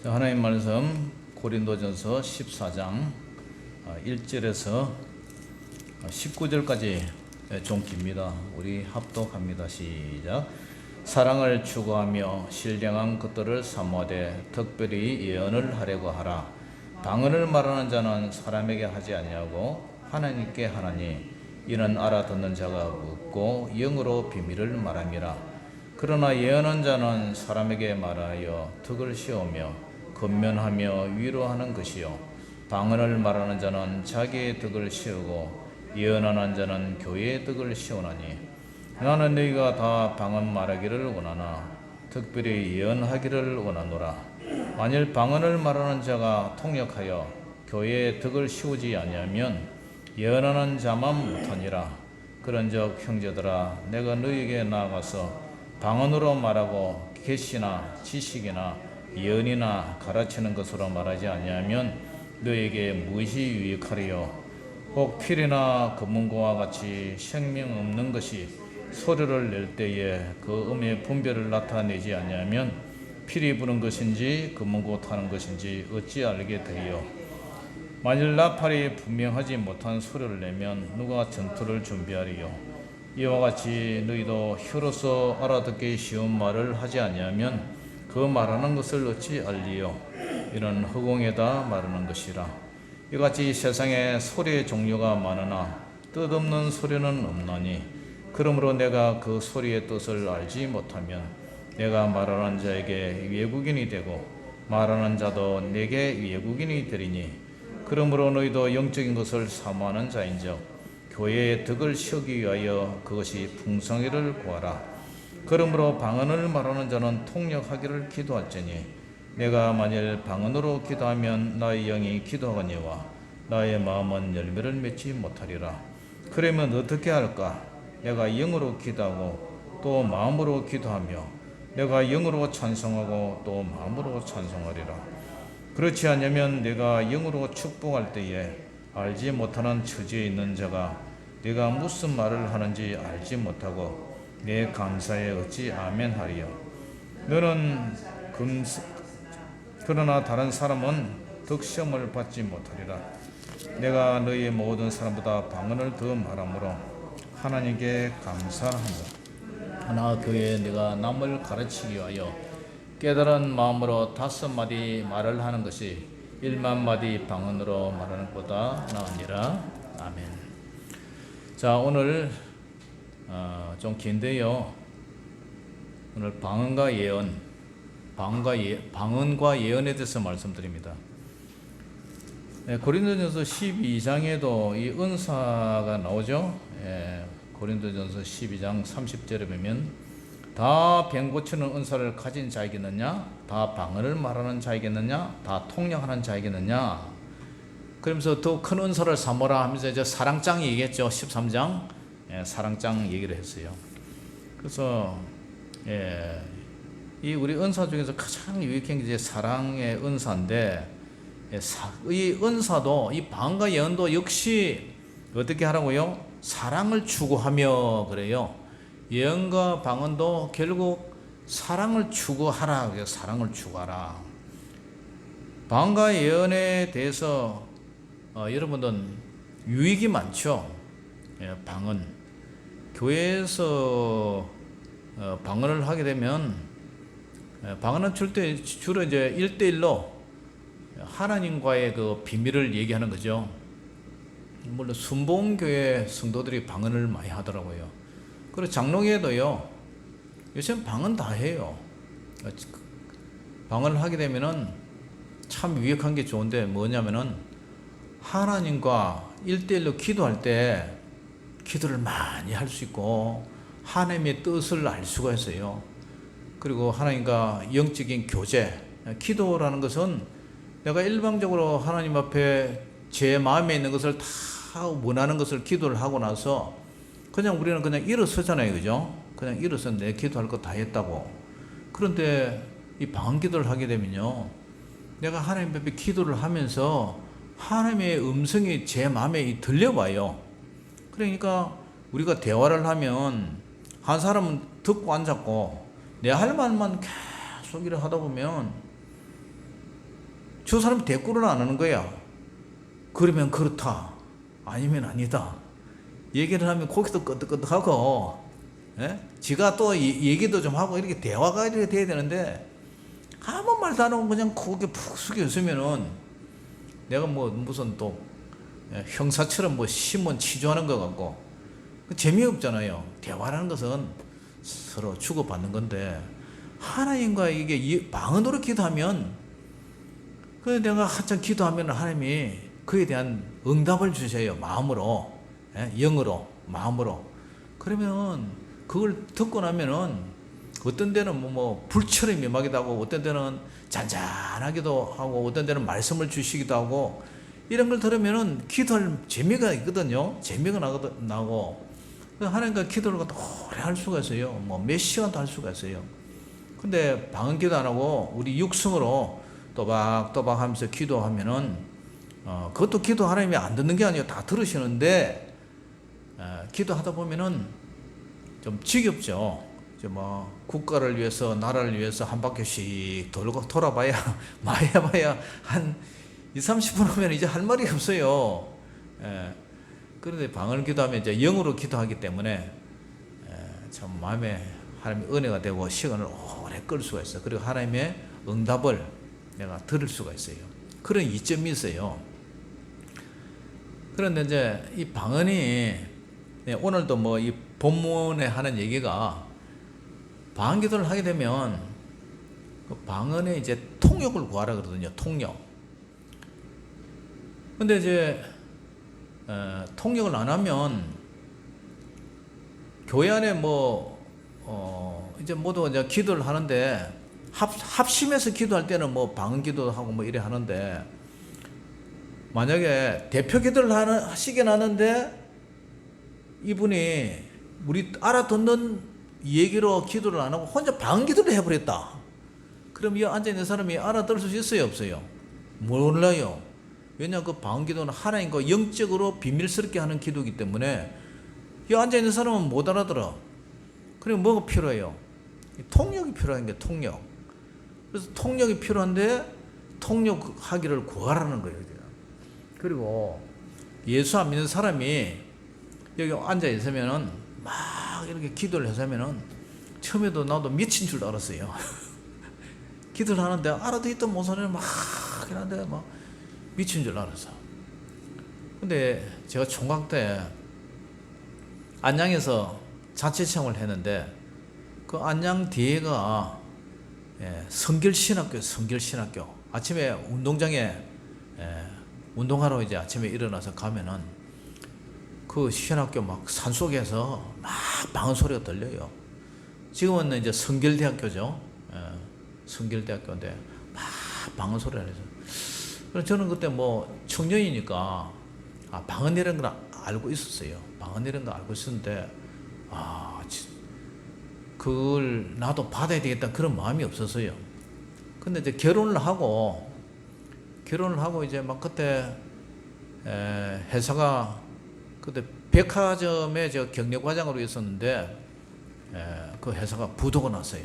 하나님 말씀 고린도전서 14장 1절에서 19절까지 좀 깁니다. 우리 합독합니다. 시작. 사랑을 추구하며 신령한 것들을 사모하되 특별히 예언을 하려고 하라. 방언을 말하는 자는 사람에게 하지 아니하고 하나님께 하나니 이는 알아듣는 자가 없고 영으로 비밀을 말함이라. 그러나 예언한 자는 사람에게 말하여 덕을 씌우며 건면하며 위로하는 것이요 방언을 말하는 자는 자기의 덕을 씌우고 예언하는 자는 교회의 덕을 씌우나니 나는 너희가 다 방언 말하기를 원하나 특별히 예언하기를 원하노라. 만일 방언을 말하는 자가 통역하여 교회의 덕을 씌우지 아니하면 예언하는 자만 못하니라. 그런즉 형제들아 내가 너희에게 나아가서 방언으로 말하고 계시나 지식이나 예언이나 가르치는 것으로 말하지 아니하면 너에게 무엇이 유익하리요? 혹 필이나 금문고와 같이 생명 없는 것이 소리를 낼 때에 그 음의 분별을 나타내지 아니하면 필이 부는 것인지 금문고 타는 것인지 어찌 알게 되리요? 만일 나팔이 분명하지 못한 소리를 내면 누가 전투를 준비하리요? 이와 같이 너희도 혀로서 알아듣기 쉬운 말을 하지 아니하면 그 말하는 것을 어찌 알리요? 이는 허공에다 말하는 것이라. 이같이 세상에 소리의 종류가 많으나 뜻없는 소리는 없나니 그러므로 내가 그 소리의 뜻을 알지 못하면 내가 말하는 자에게 외국인이 되고 말하는 자도 내게 외국인이 되리니 그러므로 너희도 영적인 것을 사모하는 자인즉 교회의 덕을 씌우기 위하여 그것이 풍성히를 구하라. 그러므로 방언을 말하는 자는 통역하기를 기도할지니 내가 만일 방언으로 기도하면 나의 영이 기도하거니와 나의 마음은 열매를 맺지 못하리라. 그러면 어떻게 할까? 내가 영으로 기도하고 또 마음으로 기도하며 내가 영으로 찬송하고 또 마음으로 찬송하리라. 그렇지 않으면 내가 영으로 축복할 때에 알지 못하는 처지에 있는 자가 내가 무슨 말을 하는지 알지 못하고 내 감사에 어찌 아멘 하리요? 너는 그러나 다른 사람은 덕시험을 받지 못하리라. 내가 너희 모든 사람보다 방언을 더 말하므로 하나님께 감사합니다. 하나 교회에 내가 남을 가르치기 위하여 깨달은 마음으로 5마디 말을 하는 것이 1만마디 방언으로 말하는 것보다 나으니라. 아멘. 자, 오늘 좀 긴데요. 오늘 방언과 예언, 방언과 예언에 대해서 말씀드립니다. 고린도전서 12장에도 이 은사가 나오죠. 고린도전서 12장 30절에 보면 다 병 고치는 은사를 가진 자이겠느냐? 다 방언을 말하는 자이겠느냐? 다 통역하는 자이겠느냐? 그러면서 더 큰 은사를 삼으라 하면서 이제 사랑장 얘기했죠. 13장 사랑장 얘기를 했어요. 그래서 이 우리 은사 중에서 가장 유익한 게 이제 사랑의 은사인데 이 은사도 이 방언과 예언도 역시 어떻게 하라고요? 사랑을 추구하며 그래요. 예언과 방언도 결국 사랑을 추구하라. 사랑을 추구하라. 방언과 예언에 대해서 여러분들은 유익이 많죠. 방언. 교회에서 방언을 하게 되면 방언은 주로 이제 1대1로 하나님과의 그 비밀을 얘기하는 거죠. 물론 순복음교회 성도들이 방언을 많이 하더라고요. 그리고 장로교회도요. 요즘 방언 다 해요. 방언을 하게 되면은 참 유익한 게 좋은데 뭐냐면은 하나님과 1대1로 기도할 때 기도를 많이 할 수 있고 하나님의 뜻을 알 수가 있어요. 그리고 하나님과 영적인 교제, 기도라는 것은 내가 일방적으로 하나님 앞에 제 마음에 있는 것을 다 원하는 것을 기도를 하고 나서 그냥 우리는 그냥 일어서잖아요. 그죠? 그냥 일어서 내 기도할 거 다 했다고. 그런데 이 방언 기도를 하게 되면요. 내가 하나님 앞에 기도를 하면서 하나님의 음성이 제 마음에 들려와요. 그러니까 우리가 대화를 하면 한 사람은 듣고 앉았고 내 할 말만 계속 일을 하다 보면 저 사람이 대꾸를 안 하는 거야. 그러면 그렇다, 아니면 아니다. 얘기를 하면 고기도 끄덕끄덕하고, 예? 지가 또 얘기도 좀 하고 이렇게 대화가 이렇게 돼야 되는데 아무 말도 안 하고 그냥 고개 푹 숙여 있으면은 내가 뭐 무슨 또 형사처럼 뭐 신문 치조하는 것 같고 재미없잖아요. 대화라는 것은 서로 주고받는 건데 하나님과 이게 방언으로 기도하면 그 내가 한참 기도하면 하나님이 그에 대한 응답을 주세요. 마음으로, 영으로, 마음으로. 그러면 그걸 듣고 나면은 어떤 데는 뭐 불처럼 임하기도 하고 어떤 데는 잔잔하기도 하고 어떤 데는 말씀을 주시기도 하고 이런 걸 들으면은 기도할 재미가 있거든요. 재미가 나고 하나님과 기도를 오래 할 수가 있어요. 뭐 몇 시간도 할 수가 있어요. 근데 방언 기도 안 하고 우리 육성으로 또박또박 하면서 기도하면은 그것도 기도 하나님이 안 듣는 게 아니에요. 다 들으시는데 기도하다 보면은 좀 지겹죠. 이제 뭐 국가를 위해서 나라를 위해서 한 바퀴씩 돌아봐야 마야봐야 한 20-30분 하면 이제 할 말이 없어요. 그런데 방언 기도하면 이제 영으로 기도하기 때문에 참 마음에 하나님의 은혜가 되고 시간을 오래 끌 수가 있어요. 그리고 하나님의 응답을 내가 들을 수가 있어요. 그런 이점이 있어요. 그런데 이제 이 방언이 오늘도 뭐 이 본문에 하는 얘기가 방언 기도를 하게 되면 그 방언에 이제 통역을 구하라 그러거든요. 통역. 근데 이제 통역을 안 하면 교회 안에 이제 모두 이제 기도를 하는데 합심해서 기도할 때는 뭐 방언 기도도 하고 뭐 이래 하는데 만약에 대표 기도를 하시긴 하는데 이분이 우리 알아듣는 얘기로 기도를 안 하고 혼자 방언 기도를 해버렸다. 그럼 이 앉아있는 사람이 알아들을 수 있어요, 없어요? 몰라요. 왜냐, 그 방언 기도는 하나님과 영적으로 비밀스럽게 하는 기도이기 때문에 이 앉아있는 사람은 못 알아들어. 그럼 뭐가 필요해요? 통역이 필요한 게 통역. 그래서 통역이 필요한데 통역하기를 구하라는 거예요. 그리고 예수 안 믿는 사람이 여기 앉아 있으면은 막 이렇게 기도를 해서면은 처음에도 나도 미친 줄 알았어요. 기도를 하는데 알아듣던 모서리를 막 이러는데 막 미친 줄 알았어. 근데 제가 총각 때 안양에서 자취생활을 했는데 그 안양 뒤에가 성결신학교예요. 성결신학교. 아침에 운동장에 운동하러 이제 아침에 일어나서 가면은 그 신학교 막 산속에서 막 방언 소리가 들려요. 지금은 이제 성결대학교죠. 성결대학교인데 막 방언 소리가 해서. 그래서 저는 그때 뭐 청년이니까 방언이라는 걸 알고 있었어요. 방언이라는 걸 알고 있었는데 그걸 나도 받아야 되겠다 그런 마음이 없었어요. 근데 이제 결혼을 하고 이제 막 그때 회사가 그때 백화점에 저 경력과장으로 있었는데 그 회사가 부도가 났어요.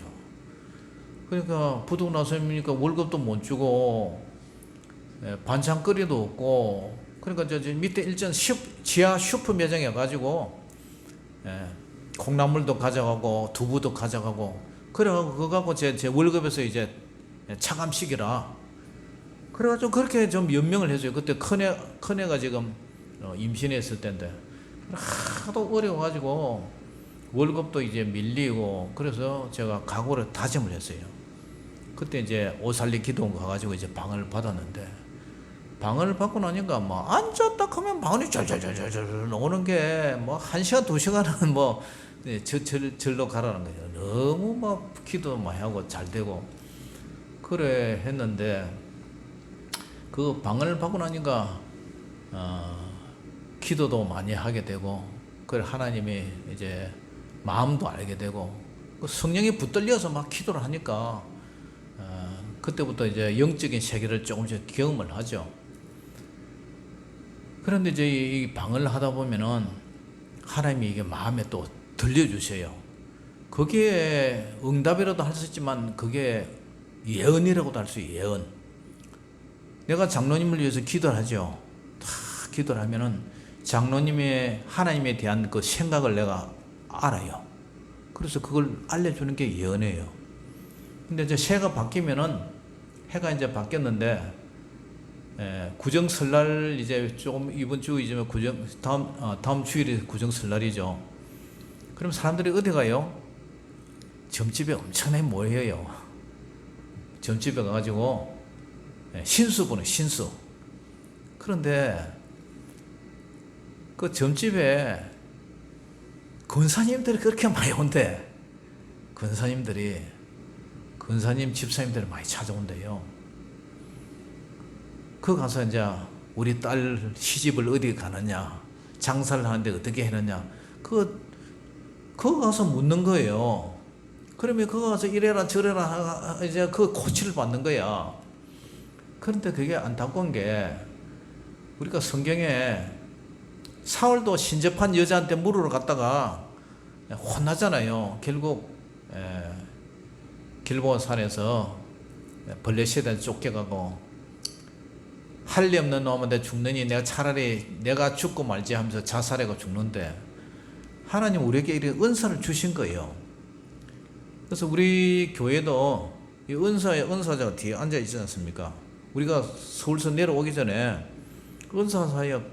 그러니까 부도가 났으니까 월급도 못 주고 반찬거리도 없고 그러니까 저 밑에 일전 지하 슈퍼 매장에 가지고 콩나물도 가져가고 두부도 가져가고 그래가지고 그거 갖고 제 월급에서 이제 차감시키라 그래가지고 그렇게 좀 연명을 했어요. 그때 큰애가 지금 임신했을 때인데 하도 어려워가지고 월급도 이제 밀리고 그래서 제가 각오를 다짐을 했어요. 그때 이제 오살리 기도원 가가지고 이제 방을 받았는데 방을 받고 나니까 뭐 앉았다 하면 방언이 절절절절 오는 게 뭐 1시간 2시간은 뭐 절로 가라는 거예요. 너무 막 기도 많이 하고 잘 되고 그래 했는데 그 방을 받고 나니까 기도도 많이 하게 되고 그래 하나님이 이제 마음도 알게 되고 그 성령이 붙들려서 막 기도를 하니까 그때부터 이제 영적인 세계를 조금씩 경험을 하죠. 그런데 이제 이 방을 하다 보면은 하나님이 이게 마음에 또 들려주세요. 그게 응답이라도 할 수 있지만 그게 예언이라고도 할 수 있어요. 예언. 내가 장로님을 위해서 기도를 하죠. 다 기도를 하면은 장로님의 하나님에 대한 그 생각을 내가 알아요. 그래서 그걸 알려주는 게 연애예요. 근데 이제 새가 바뀌면은 해가 이제 바뀌었는데 구정 설날 이제 조금 이번 주 이제 다음 주일이 구정 설날이죠. 그럼 사람들이 어디 가요? 점집에 엄청나게 모여요. 점집에 가가지고 신수 보는 신수. 그런데 그 점집에 권사님들이 그렇게 많이 온대. 권사님 집사님들이 많이 찾아온대요. 그 가서 이제 우리 딸 시집을 어디 가느냐, 장사를 하는데 어떻게 했느냐, 그거 가서 묻는 거예요. 그러면 그거 가서 이래라 저래라 이제 그 코치를 받는 거야. 그런데 그게 안타까운 게 우리가 성경에 사울도 신접한 여자한테 물으러 갔다가 혼나잖아요. 결국 길보아 산에서 블레셋에 쫓겨가고 할 리 없는 놈한테 죽느니 내가 차라리 내가 죽고 말지 하면서 자살하고 죽는데 하나님 우리에게 이런 은사를 주신 거예요. 그래서 우리 교회도 이 은사자가 뒤에 앉아 있지 않습니까? 우리가 서울서 내려오기 전에 은사 사역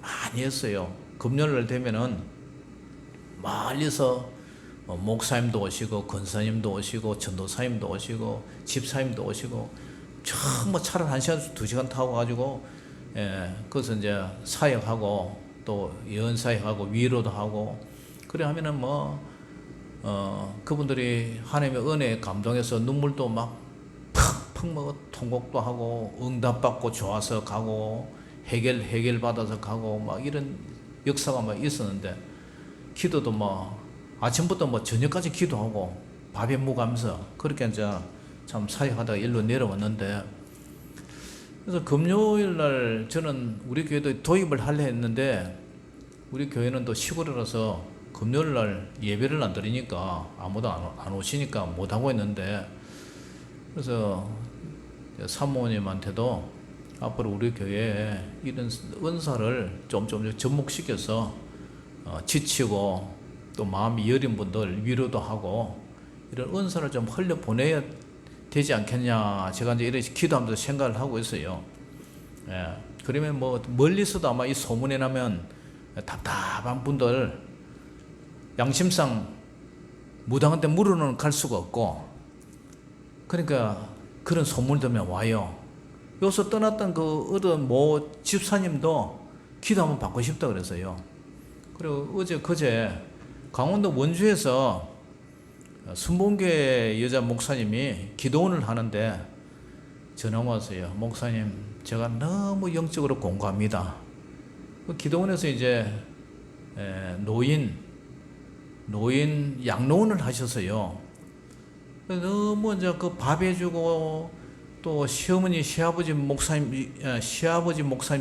많이 했어요. 금요일 되면은 멀리서 목사님도 오시고 권사님도 오시고 전도사님도 오시고 집사님도 오시고 정말 차를 1시간 2시간 타고 가지고 거기서 이제 사역하고 또 예언사역하고 위로도 하고 그래 하면은 그분들이 하나님의 은혜에 감동해서 눈물도 막 팍팍 통곡도 하고 응답받고 좋아서 가고 해결 받아서 가고 막 이런 역사가 막 있었는데 기도도 아침부터 저녁까지 기도하고 밥에 묵으면서 그렇게 이제 참 사역하다가 일로 내려왔는데 그래서 금요일 날 저는 우리 교회도 도입을 하려 했는데 우리 교회는 또 시골이라서 금요일 날 예배를 안 드리니까 아무도 안 오시니까 못 하고 있는데 그래서 사모님한테도 앞으로 우리 교회에 이런 은사를 좀 접목시켜서 지치고 또 마음이 여린 분들 위로도 하고 이런 은사를 좀 흘려 보내야 되지 않겠냐 제가 이제 이렇게 기도하면서 생각을 하고 있어요. 그러면 멀리서도 아마 이 소문이 나면 답답한 분들 양심상 무당한테 물어는 갈 수가 없고 그러니까 그런 소문을 들으면 와요. 여기서 떠났던 그 어떤 집사님도 기도 한번 받고 싶다 그래서요. 그리고 그제 강원도 원주에서 순봉교회 여자 목사님이 기도원을 하는데 전화 왔어요. 목사님, 제가 너무 영적으로 공고합니다. 기도원에서 이제 노인 양로원을 하셔서요. 너무 이제 그 밥 해주고 또 시아버지 목사님이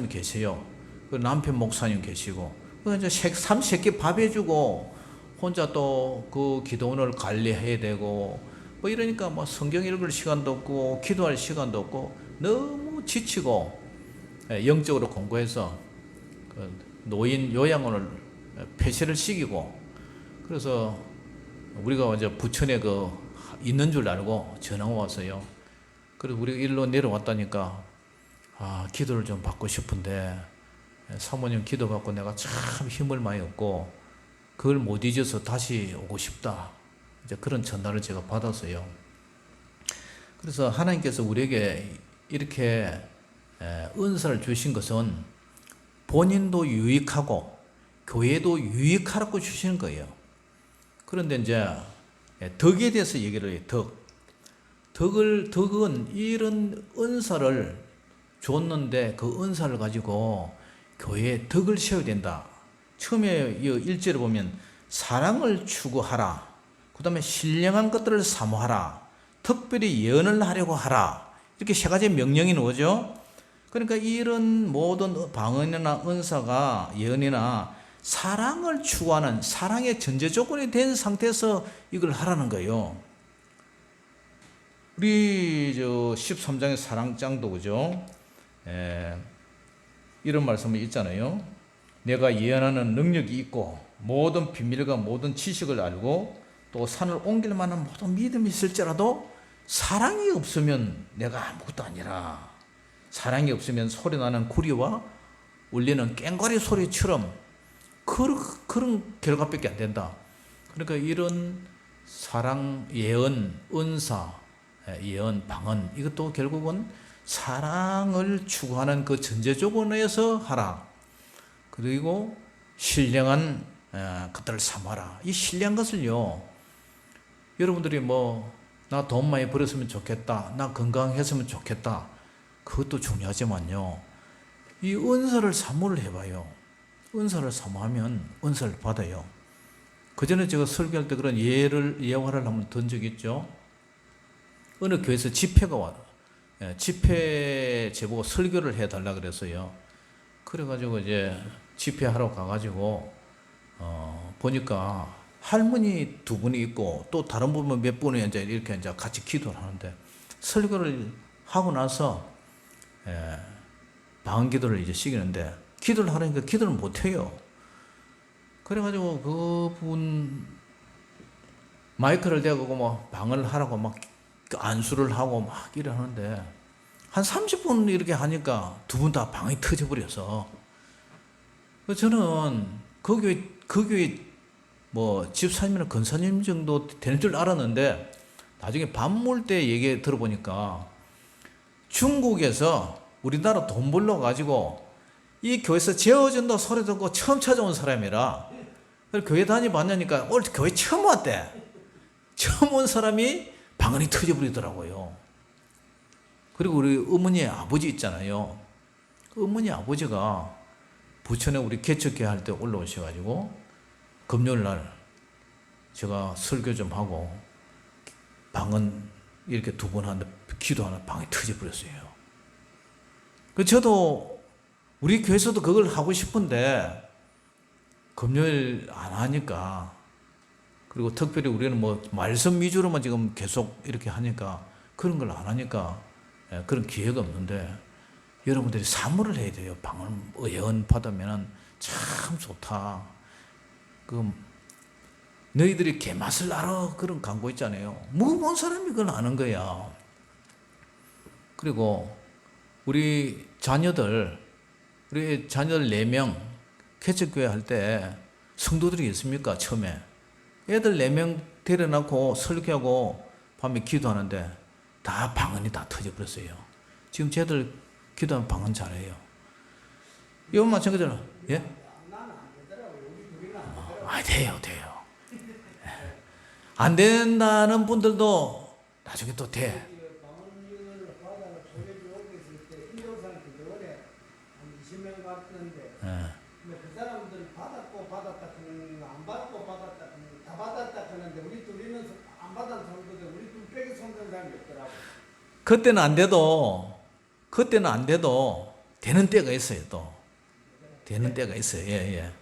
계세요. 그 남편 목사님 계시고 이제 삼시세끼 밥 해주고 혼자 또 그 기도원을 관리해야 되고 이러니까 성경 읽을 시간도 없고 기도할 시간도 없고 너무 지치고 영적으로 공고해서 그 노인 요양원을 폐쇄를 시키고 그래서 우리가 이제 부천에 있는 줄 알고 전화가 왔어요. 그래서 우리가 일로 내려왔다니까 기도를 좀 받고 싶은데 사모님 기도 받고 내가 참 힘을 많이 얻고 그걸 못 잊어서 다시 오고 싶다. 이제 그런 전화를 제가 받았어요. 그래서 하나님께서 우리에게 이렇게 은사를 주신 것은 본인도 유익하고 교회도 유익하라고 주시는 거예요. 그런데 이제 덕에 대해서 얘기를 해요. 덕은 이런 은사를 줬는데 그 은사를 가지고 교회에 덕을 세워야 된다. 처음에 1절에 보면 사랑을 추구하라. 그 다음에 신령한 것들을 사모하라. 특별히 예언을 하려고 하라. 이렇게 세 가지 명령이 나오죠. 그러니까 이런 모든 방언이나 은사가 예언이나 사랑을 추구하는 사랑의 전제 조건이 된 상태에서 이걸 하라는 거예요. 우리 13장의 사랑장도 그죠? 이런 말씀이 있잖아요. 내가 예언하는 능력이 있고 모든 비밀과 모든 지식을 알고 또 산을 옮길 만한 모든 믿음이 있을지라도 사랑이 없으면 내가 아무것도 아니라, 사랑이 없으면 소리나는 구리와 울리는 꽹과리 소리처럼 그런 결과밖에 안 된다. 그러니까 이런 사랑, 예언, 은사, 예언, 방언, 이것도 결국은 사랑을 추구하는 그 전제 조건에서 하라. 그리고 신령한 것들을 삼아라. 이 신령한 것을요, 여러분들이 나 돈 많이 벌었으면 좋겠다, 나 건강했으면 좋겠다, 그것도 중요하지만요, 이 은사를 사모를 해봐요. 은사를 사모하면 은사를 받아요. 그 전에 제가 설교할 때 그런 예화를 한번 든 적이 있죠. 어느 교회에서 집회가 와요. 집회 제보고 설교를 해달라 그랬어요. 그래가지고 이제 집회하러 가가지고 보니까 할머니 두 분이 있고 또 다른 분 몇 분이 이제 이렇게 이제 같이 기도를 하는데, 설교를 하고 나서 방언 기도를 이제 시키는데 기도를 하려니까 기도를 못 해요. 그래가지고 그분 마이크를 대고 방언을 하라고 안수를 하고 이러는데 한 30분 이렇게 하니까 두 분 다 방이 터져버려서, 저는 그 교회 집사님이나 권사님 정도 되는 줄 알았는데 나중에 밥 먹을 때 얘기 들어보니까 중국에서 우리나라 돈 벌러 가지고 이 교회에서 재워준다 소리 듣고 처음 찾아온 사람이라, 교회 다녀봤냐니까 오늘 교회 처음 왔대. 처음 온 사람이 방언이 터져버리더라고요. 그리고 우리 어머니의 아버지 있잖아요. 그 어머니 아버지가 부천에 우리 개척회 할 때 올라오셔가지고 금요일 날 제가 설교 좀 하고 방언 이렇게 두 번 하는데 기도하는 방이 터져버렸어요. 저도 우리 교회에서도 그걸 하고 싶은데 금요일 안 하니까, 그리고 특별히 우리는 말씀 위주로만 지금 계속 이렇게 하니까 그런 걸 안 하니까 그런 기회가 없는데, 여러분들이 사모를 해야 돼요. 방언 예언 받으면 참 좋다. 너희들이 개맛을 알아, 그런 광고 있잖아요. 먹어본 사람이 그걸 아는 거야. 그리고 우리 자녀들 4명 개척교회 할 때 성도들이 있습니까? 처음에 애들 4명 데려놓고 설교하고 밤에 기도하는데 다 방언이 다 터져버렸어요. 지금 쟤들 기도하면 방언 잘해요. 이건 마찬가지로, 예? 돼요. 안 된다는 분들도 나중에 또 돼. 그 사람들 받았고 받았다 그러는 거, 안 받고 받았다 그러는 거, 다 받았다 그러는데 우리는 안 받은 사람들, 우리 둘 빼기 손든 사람이 없더라고. 그때는 안 돼도 되는 때가 있어요. 또 되는 때가 있어요. 예.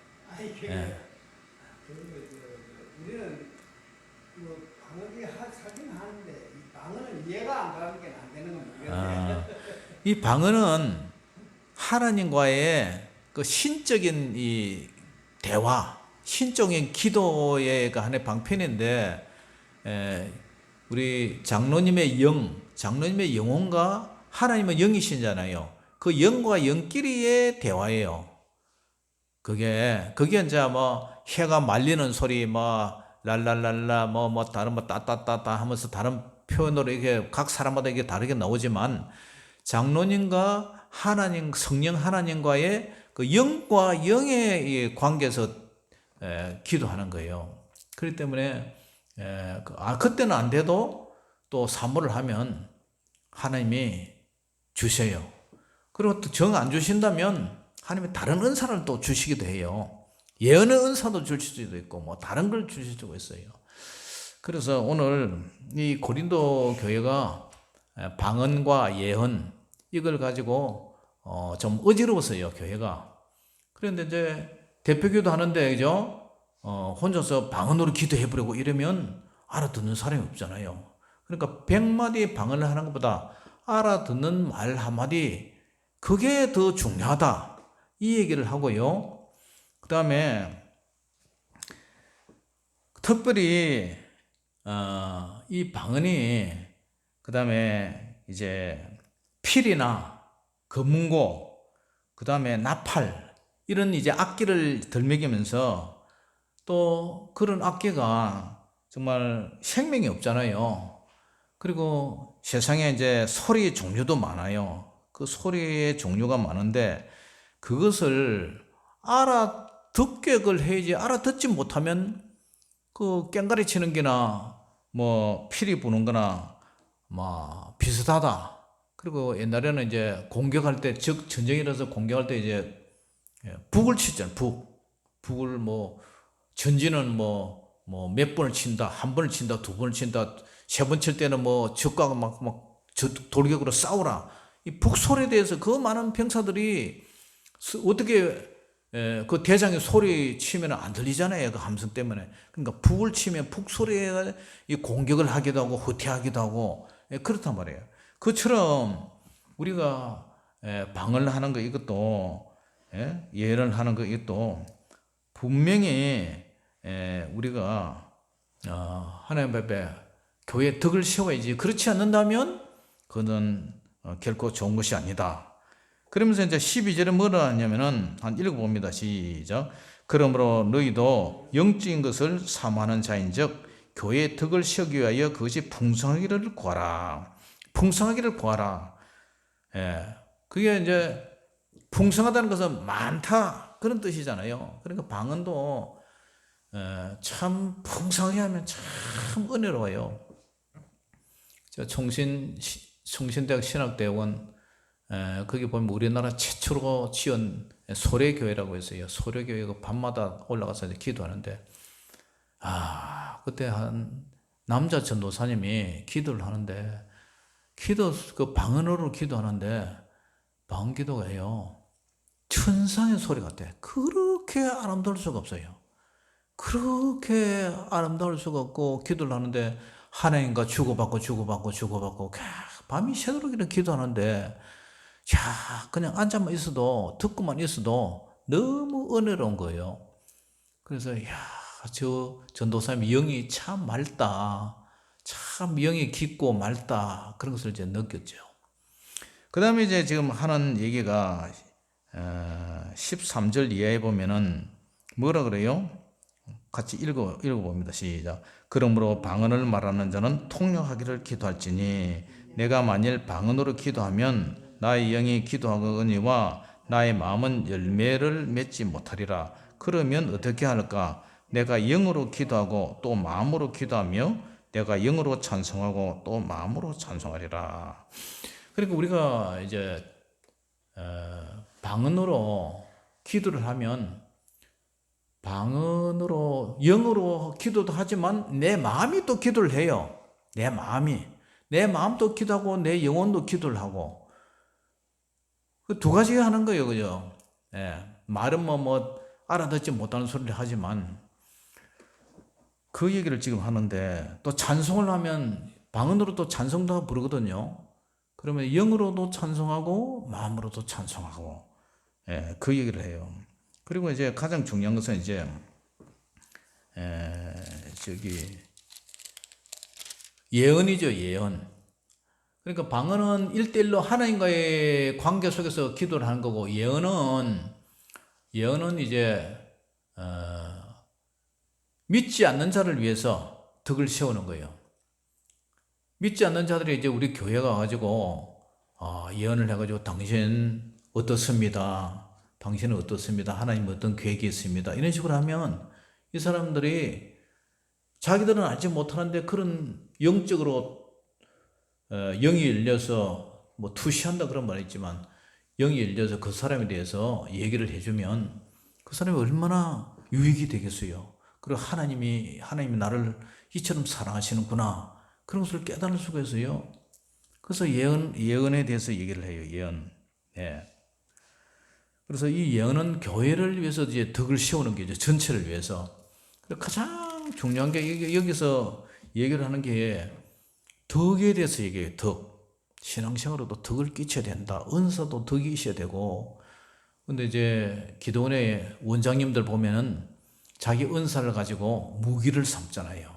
우리는 방언이 사긴 하는데 이 방언은 이해가 안 가는 게 안 되는 겁니다. 이 방언은 하나님과의 그 신적인 이 대화, 신적인 기도의 하나의 방편인데, 우리 장로님의 영혼과 하나님은 영이시잖아요. 그 영과 영끼리의 대화예요. 그게 이제 해가 말리는 소리, 랄랄랄라, 다른 따따따따 하면서 다른 표현으로 이게 각 사람마다 이게 다르게 나오지만, 장로님과 하나님, 성령 하나님과의 그 영과 영의 관계에서 기도하는 거예요. 그렇기 때문에 그때는 안 돼도 또 사모를 하면 하나님이 주셔요. 그리고 또 정 안 주신다면 하나님이 다른 은사를 또 주시기도 해요. 예언의 은사도 주실 수도 있고 다른 걸 주실 수도 있어요. 그래서 오늘 이 고린도 교회가 방언과 예언 이걸 가지고 좀 어지러웠어요, 교회가. 그런데 이제 대표기도 하는데, 그죠? 혼자서 방언으로 기도해보려고 이러면 알아듣는 사람이 없잖아요. 그러니까 100마디 방언을 하는 것보다 알아듣는 말 한마디, 그게 더 중요하다. 이 얘기를 하고요. 그 다음에 특별히 이 방언이 그 다음에 이제 필이나 검은고 그 다음에 나팔 이런 이제 악기를 들먹이면서 또 그런 악기가 정말 생명이 없잖아요. 그리고 세상에 이제 소리 종류도 많아요. 그 소리의 종류가 많은데 그것을 알아듣게 그걸 해야지 알아듣지 못하면 그 깽가리 치는 게나 뭐 피리 부는 거나 뭐 비슷하다. 그리고 옛날에는 이제 공격할 때, 즉 전쟁이라서 공격할 때 이제 북을 치잖아요. 북을 뭐 전진은 뭐 몇 번을 친다, 한 번을 친다, 두 번을 친다, 세 번 칠 때는 뭐 적과 막 돌격으로 싸우라. 이 북소리에 대해서 그 많은 병사들이 어떻게 그 대장이 소리 치면 안 들리잖아요. 그 함성 때문에. 그러니까 북을 치면 북 소리에 이 공격을 하기도 하고 후퇴하기도 하고 그렇단 말이에요. 그처럼 우리가 방언을 하는 거 이것도 예언을 하는 거 이것도 분명히 우리가 하나님 앞에 교회 덕을 세워야지. 그렇지 않는다면 그는 결코 좋은 것이 아니다. 그러면서 이제 12절에 뭐라 하냐면은 한 읽어봅니다. 시작. 그러므로 너희도 영적인 것을 사모하는 자인즉 교회의 덕을 세우기 위하여 그것이 풍성하기를 구하라. 풍성하기를 구하라. 그게 이제 풍성하다는 것은 많다 그런 뜻이잖아요. 그러니까 방언도 참 풍성하게 하면 참 은혜로워요. 총신대학 신학대학원 거기 보면 우리나라 최초로 지은 소래교회라고 했어요. 소래교회가 밤마다 올라가서 기도하는데 그때 한 남자 전도사님이 기도를 하는데 그 방언으로 기도하는데 방언 기도가 해요. 천상의 소리 같아. 그렇게 아름다울 수가 없어요. 그렇게 아름다울 수가 없고 기도를 하는데 하나님과 주고받고 밤이 새도록 이렇게 기도하는데 그냥 앉아만 있어도 듣고만 있어도 너무 은혜로운 거예요. 그래서 저 전도사님 영이 참 맑다. 참 영이 깊고 맑다. 그런 것을 이제 느꼈죠. 그 다음에 이제 지금 하는 얘기가 13절 이하에 보면은 뭐라 그래요? 같이 읽어봅니다. 시작. 그러므로 방언을 말하는 자는 통역하기를 기도할지니 내가 만일 방언으로 기도하면 나의 영이 기도하거니와 나의 마음은 열매를 맺지 못하리라. 그러면 어떻게 할까? 내가 영으로 기도하고 또 마음으로 기도하며 내가 영으로 찬송하고 또 마음으로 찬송하리라. 그러니까 우리가 이제 방언으로 기도를 하면 방언으로 영으로 기도도 하지만 내 마음이 또 기도를 해요. 내 마음도 기도하고 내 영혼도 기도를 하고 그 두 가지 하는 거예요, 그죠? 말은 뭐 알아듣지 못하는 소리를 하지만 그 얘기를 지금 하는데 또 찬송을 하면 방언으로 또 찬송도 부르거든요. 그러면 영으로도 찬송하고 마음으로도 찬송하고 그 얘기를 해요. 그리고 이제 가장 중요한 것은 이제 예언이죠, 예언. 그러니까 방언은 1대1로 하나님과의 관계 속에서 기도를 하는 거고 예언은 이제 믿지 않는 자를 위해서 덕을 세우는 거예요. 믿지 않는 자들이 이제 우리 교회 가가지고 예언을 해가지고 당신은 어떻습니다. 하나님 어떤 계획이 있습니다. 이런 식으로 하면 이 사람들이 자기들은 알지 못하는데 그런 영적으로 영이 열려서 뭐 투시한다 그런 말이 있지만 영이 열려서 그 사람에 대해서 얘기를 해주면 그 사람이 얼마나 유익이 되겠어요. 그리고 하나님이 나를 이처럼 사랑하시는구나 그런 것을 깨달을 수가 있어요. 그래서 예언에 대해서 얘기를 해요. 예언. 그래서 이 예언은 교회를 위해서 이제 덕을 세우는 게 전체를 위해서. 가장 중요한 게 여기서 얘기를 하는 게 덕에 대해서 얘기해요. 덕. 신앙생활로도 덕을 끼쳐야 된다. 은사도 덕이 있어야 되고. 근데 이제 기도원의 원장님들 보면은 자기 은사를 가지고 무기를 삼잖아요.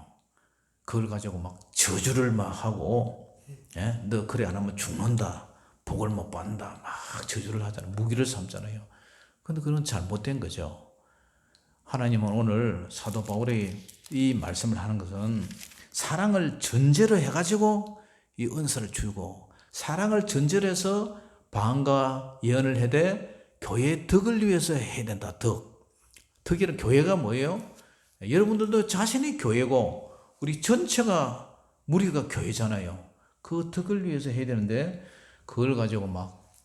그걸 가지고 막 저주를 막 하고, 예? 너 그래 안 하면 죽는다. 복을 못 받는다. 막 저주를 하잖아요. 무기를 삼잖아요. 근데 그건 잘못된 거죠. 하나님은 오늘 사도 바울의 이 말씀을 하는 것은 사랑을 전제로 해가지고 이 은사를 주고, 사랑을 전제로 해서 방언과 예언을 해대 교회의 덕을 위해서 해야 된다. 덕이란 교회가 뭐예요? 여러분들도 자신이 교회고 우리 전체가 무리가 교회잖아요. 그 덕을 위해서 해야 되는데 그걸 가지고 막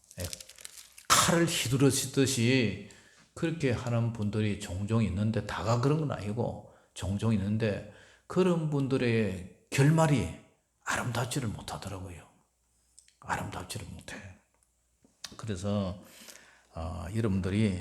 칼을 휘두르시듯이 그렇게 하는 분들이 종종 있는데, 다가 그런 건 아니고 종종 있는데 그런 분들의 결말이 아름답지를 못하더라고요. 아름답지를 못해. 그래서 여러분들이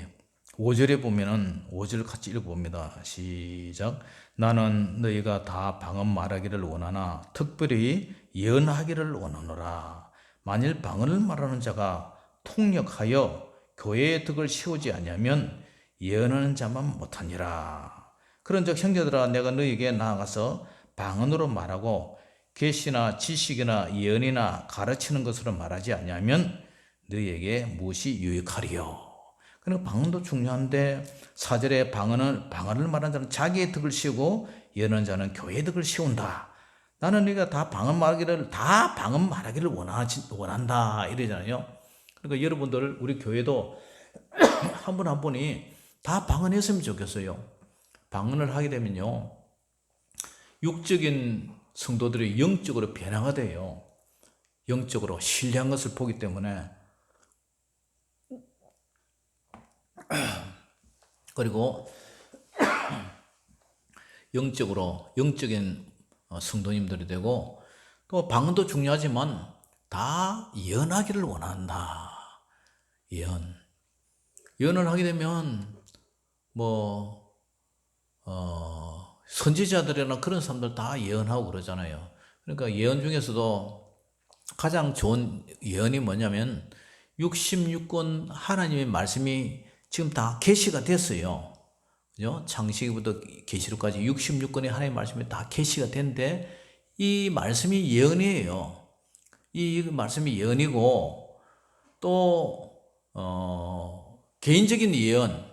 5절에 보면은 5절 같이 읽어봅니다. 시작. 나는 너희가 다 방언 말하기를 원하나 특별히 예언하기를 원하노라. 만일 방언을 말하는 자가 통역하여 교회의 덕을 세우지 아니하면 예언하는 자만 못하니라. 그런즉 형제들아, 내가 너희에게 나아가서 방언으로 말하고 계시나 지식이나 예언이나 가르치는 것으로 말하지 아니하면 너희에게 무엇이 유익하리요. 그러니까 방언도 중요한데 4절에 방언을 말하는 자는 자기의 덕을 세우고 예언하는 자는 교회의 덕을 세운다. 나는 너희가 다 방언 말하기를 원한다 이러잖아요. 그러니까 여러분들 우리 교회도 한 분 한 분이 다 방언했으면 좋겠어요. 방언을 하게 되면요, 육적인 성도들이 영적으로 변화가 돼요. 영적으로 신뢰한 것을 보기 때문에. 그리고 영적인 성도님들이 되고, 또 방언도 중요하지만 다 예언하기를 원한다. 예언을 하게 되면 선지자들이나 그런 사람들 다 예언하고 그러잖아요. 그러니까 예언 중에서도 가장 좋은 예언이 뭐냐면 66권 하나님의 말씀이 지금 다 계시가 됐어요. 그죠? 창세기부터 계시록까지 66권의 하나님의 말씀이 다 계시가 됐는데 이 말씀이 예언이에요. 이 말씀이 예언이고, 또 개인적인 예언,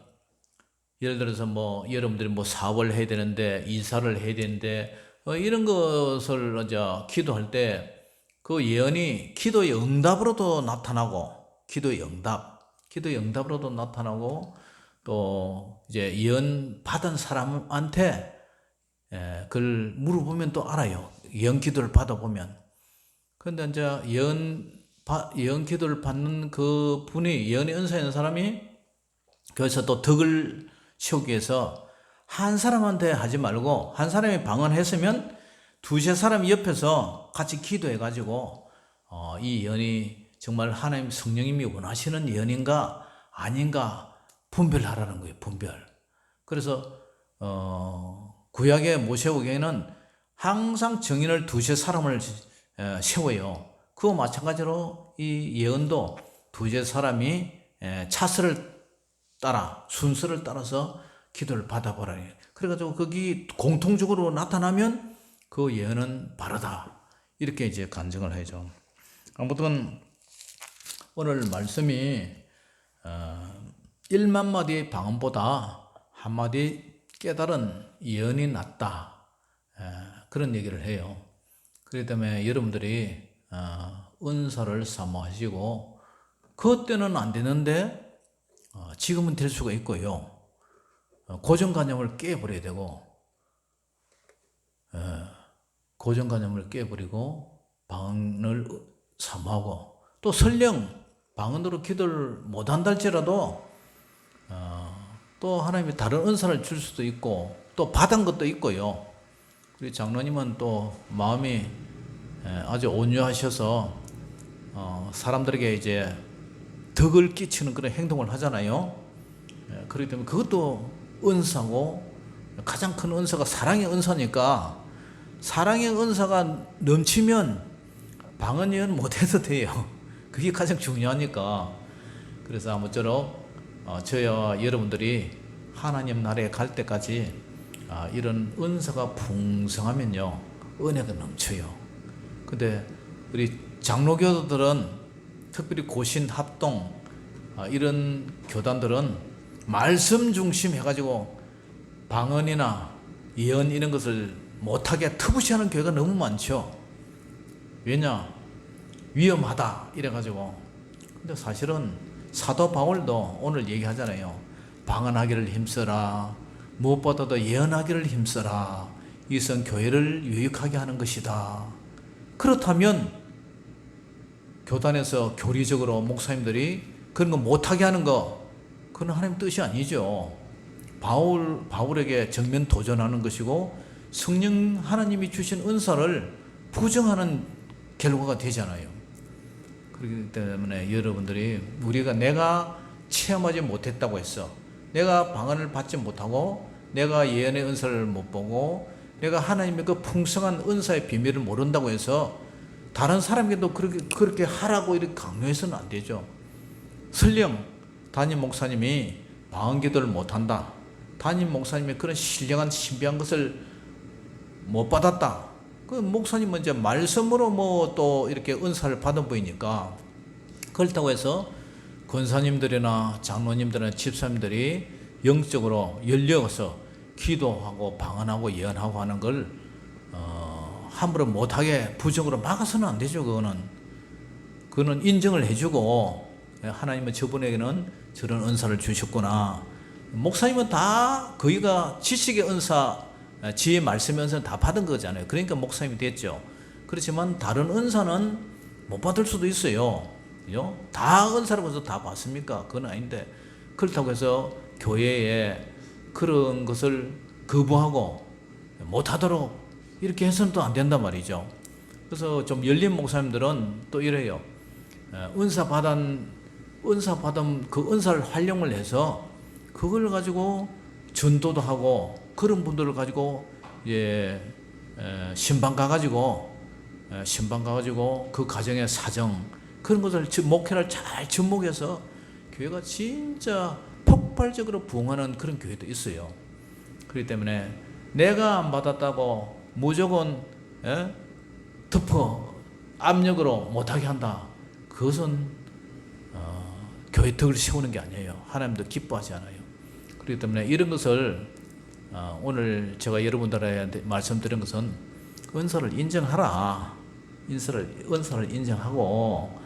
예를 들어서 여러분들이 사업을 해야 되는데, 이사를 해야 되는데, 이런 것을 이제 기도할 때 그 예언이 기도의 응답으로도 나타나고, 기도의 응답으로도 나타나고, 또 이제 예언 받은 사람한테 그걸 물어보면 또 알아요. 예언 기도를 받아보면. 그런데 이제 예언 기도를 받는 그 분이, 예언의 은사 있는 사람이 그래서 또 덕을 세우기 위해서 한 사람한테 하지 말고, 한 사람이 방언했으면 두세 사람이 옆에서 같이 기도해가지고 이 예언이 정말 하나님 성령님이 원하시는 예언인가 아닌가 분별하라는 거예요. 분별. 그래서 구약의 모세오경에는 항상 증인을 두세 사람을 세워요. 그와 마찬가지로 이 예언도 두세 사람이 차스를 따라, 순서를 따라서 기도를 받아보라. 그래가지고 거기 공통적으로 나타나면 그 예언은 바르다. 이렇게 이제 간증을 하죠. 아무튼 오늘 말씀이 1만 마디의 방언보다 한 마디 깨달은 예언이 낫다. 그런 얘기를 해요. 그렇기 때문에 여러분들이 은사를 사모하시고, 그때는 안 되는데 지금은 될 수가 있고요. 고정관념을 깨버려야 되고, 고정관념을 깨버리고 방언을 사모하고, 또 설령 방언으로 기도를 못한다 할지라도 또 하나님이 다른 은사를 줄 수도 있고, 또 받은 것도 있고요. 우리 장로님은 또 마음이 아주 온유하셔서 사람들에게 이제 덕을 끼치는 그런 행동을 하잖아요. 그렇기 때문에 그것도 은사고, 가장 큰 은사가 사랑의 은사니까, 사랑의 은사가 넘치면 방언 예언 못해도 돼요. 그게 가장 중요하니까. 그래서 아무쪼록 저와 여러분들이 하나님 나라에 갈 때까지 이런 은사가 풍성하면요 은혜가 넘쳐요. 근데 우리 장로교도들은 특별히 고신 합동 이런 교단들은 말씀 중심 해가지고 방언이나 예언 이런 것을 못하게 터부시하는 교회가 너무 많죠. 왜냐? 위험하다 이래가지고. 근데 사실은 사도 바울도 오늘 얘기하잖아요. 방언하기를 힘써라. 무엇보다도 예언하기를 힘써라. 이것은 교회를 유익하게 하는 것이다. 그렇다면 교단에서 교리적으로 목사님들이 그런 거 못하게 하는 거, 그건 하나님 뜻이 아니죠. 바울에게 정면 도전하는 것이고 성령 하나님이 주신 은사를 부정하는 결과가 되잖아요. 그렇기 때문에 여러분들이 내가 체험하지 못했다고 했어. 내가 방언을 받지 못하고 내가 예언의 은사를 못 보고 내가 하나님의 그 풍성한 은사의 비밀을 모른다고 해서 다른 사람에게도 그렇게 하라고 이렇게 강요해서는 안 되죠. 설령 담임 목사님이 방언 기도를 못한다. 담임 목사님이 그런 신령한 신비한 것을 못 받았다. 그 목사님은 이제 말씀으로 뭐 또 이렇게 은사를 받은 분이니까, 그렇다고 해서 권사님들이나 장로님들이나 집사님들이 영적으로 열려서 기도하고 방언하고 예언하고 하는 걸 함부로 못하게 부정으로 막아서는 안 되죠. 그거는 인정을 해주고, 하나님은 저분에게는 저런 은사를 주셨구나. 목사님은 다 거기가 지식의 은사, 지혜 말씀의 은사는 다 받은 거잖아요. 그러니까 목사님이 됐죠. 그렇지만 다른 은사는 못 받을 수도 있어요. 그죠? 다 은사라고 해서 다 받습니까? 그건 아닌데, 그렇다고 해서 교회에 그런 것을 거부하고 못하도록 이렇게 해서는 또 안 된단 말이죠. 그래서 좀 열린 목사님들은 또 이래요. 은사 받은 그 은사를 활용을 해서 그걸 가지고 전도도 하고, 그런 분들을 가지고 신방 가가지고 그 가정의 사정, 그런 것을 목회를 잘 접목해서 교회가 진짜 폭발적으로 부흥하는 그런 교회도 있어요. 그렇기 때문에 내가 안 받았다고 무조건 덮어 압력으로 못하게 한다. 그것은 교회 덕을 세우는 게 아니에요. 하나님도 기뻐하지 않아요. 그렇기 때문에 이런 것을 오늘 제가 여러분들한테 말씀드린 것은 은사를 인정하라. 은사를 인정하고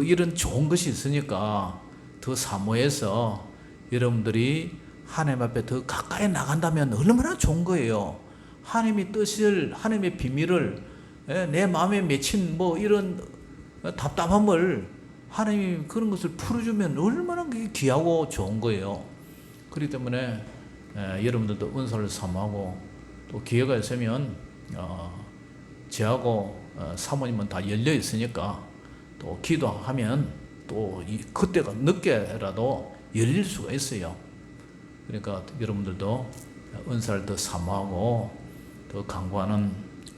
이런 좋은 것이 있으니까 더 사모해서 여러분들이 하나님 앞에 더 가까이 나간다면 얼마나 좋은 거예요. 하나님의 뜻을, 하나님의 비밀을, 내 마음에 맺힌 이런 답답함을 하나님이 그런 것을 풀어주면 얼마나 그게 귀하고 좋은 거예요. 그렇기 때문에 여러분들도 은사를 사모하고, 또 기회가 있으면 저하고 사모님은 다 열려 있으니까 또 기도하면 또 그때가 늦게라도 열릴 수가 있어요. 그러니까 여러분들도 은사를 더 사모하고 더 강구하는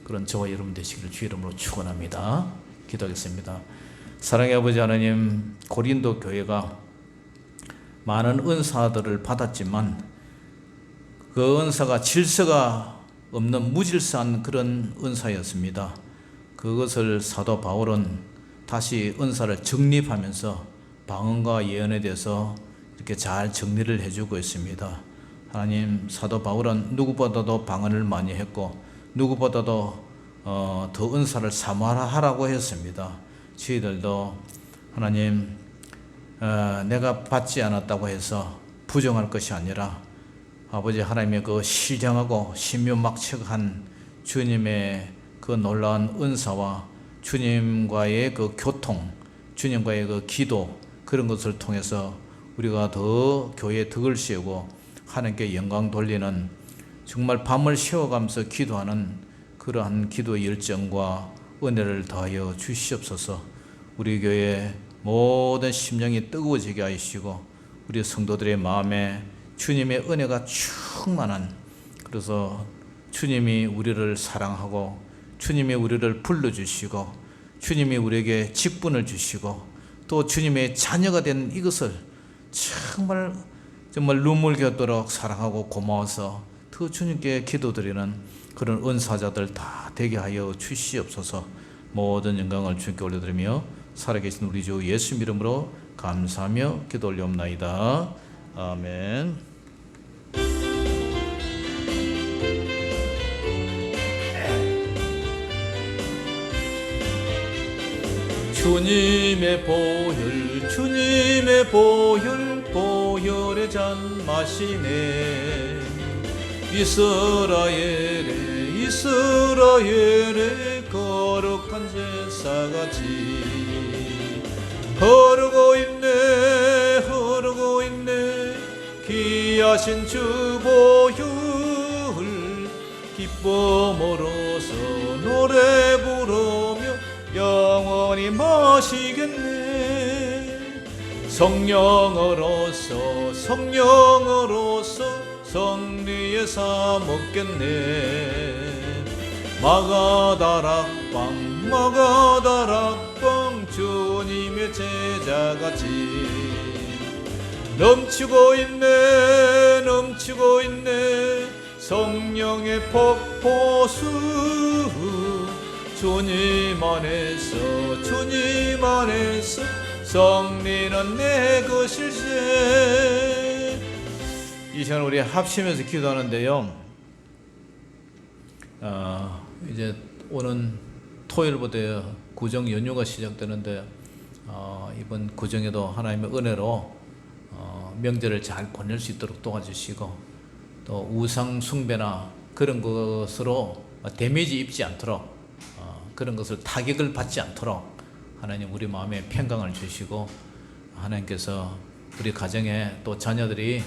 그런 저와 여러분 되시기를 주의 이름으로 축원합니다. 기도하겠습니다. 사랑의 아버지 하나님, 고린도 교회가 많은 은사들을 받았지만 그 은사가 질서가 없는 무질서한 그런 은사였습니다. 그것을 사도 바울은 다시 은사를 정립하면서 방언과 예언에 대해서 이렇게 잘 정리를 해주고 있습니다. 하나님, 사도 바울은 누구보다도 방언을 많이 했고 누구보다도 더 은사를 사모하라고 했습니다. 저희들도 하나님, 내가 받지 않았다고 해서 부정할 것이 아니라 아버지 하나님의 그 신령하고 신묘막측한 주님의 그 놀라운 은사와 주님과의 그 교통, 주님과의 그 기도, 그런 것을 통해서 우리가 더 교회의 덕을 세우고 하나님께 영광 돌리는, 정말 밤을 새워가면서 기도하는 그러한 기도의 열정과 은혜를 더하여 주시옵소서. 우리 교회 모든 심령이 뜨거워지게 하시고 우리 성도들의 마음에 주님의 은혜가 충만한, 그래서 주님이 우리를 사랑하고 주님이 우리를 불러주시고 주님이 우리에게 직분을 주시고 또 주님의 자녀가 된 이것을 정말 눈물겨도록 사랑하고 고마워서 더 주님께 기도드리는 그런 은사자들 다 되게 하여 주시옵소서. 모든 영광을 주님께 올려드리며 살아계신 우리 주 예수 이름으로 감사하며 기도 올리옵나이다. 아멘. 주님의 보혈 주님의 보혈 보혈의 잔 마시네. 이스라엘의 거룩한 제사같이 흐르고 있네 귀하신 주 보혈 기쁨으로서 노래 부르며 영원히 마시겠네. 성령으로서 성리에 사 먹겠네. 마가다락방 주님의 제자같이 넘치고 있네 성령의 폭포수 주님 안에서 성리는 내 것일세. 이 시간 우리 합심해서 기도하는데요. 이제 오는 토요일부터 구정 연휴가 시작되는데 이번 구정에도 하나님의 은혜로 명절을 잘 보낼 수 있도록 도와주시고 또 우상 숭배나 그런 것으로 데미지 입지 않도록 그런 것을 타격을 받지 않도록 하나님 우리 마음에 평강을 주시고 하나님께서 우리 가정에 또 자녀들이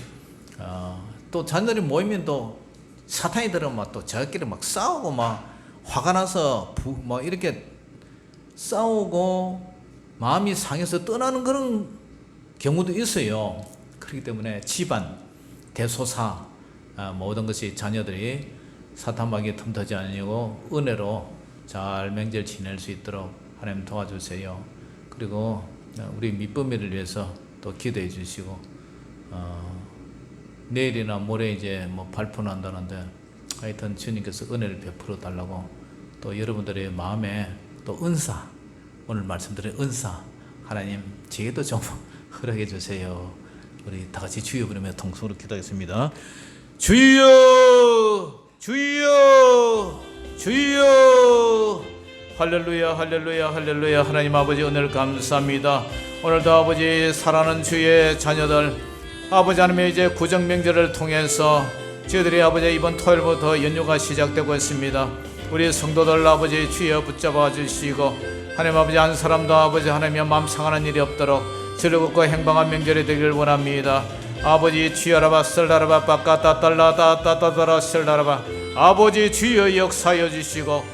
또 자녀들이 모이면 또 사탄이 들어오면 또 저끼리 막 싸우고 막 화가 나서 막 이렇게 싸우고 마음이 상해서 떠나는 그런 경우도 있어요. 그렇기 때문에 집안 대소사 모든 것이 자녀들이 사탄마귀에 틈타지 않으려고 은혜로 잘 명절 지낼 수 있도록 하나님 도와주세요. 그리고 우리 밑범위를 위해서 또 기도해 주시고 내일이나 모레 이제 발표는 한다는데 하여튼 주님께서 은혜를 베풀어 달라고 또 여러분들의 마음에 또 은사 오늘 말씀드린 은사 하나님 제게도 좀 허락해 주세요. 우리 다 같이 주여 부르며 통성으로 기도하겠습니다. 주여 할렐루야 하나님 아버지 은혜를 감사합니다. 오늘도 아버지 사랑하는 주의 자녀들 아버지 하나님 이제 구정 명절을 통해서 저희들이 아버지 이번 토요일부터 연휴가 시작되고 있습니다. 우리 성도들 아버지 주여 붙잡아 주시고 하나님 아버지 한 사람도 아버지 하나님의 마음 상하는 일이 없도록 즐겁고 행복한 명절이 되길 원합니다. 아버지 주여라바 설라라바 빠까따 딸라따따따따라 설라라바 아버지 주여 역사여 주시고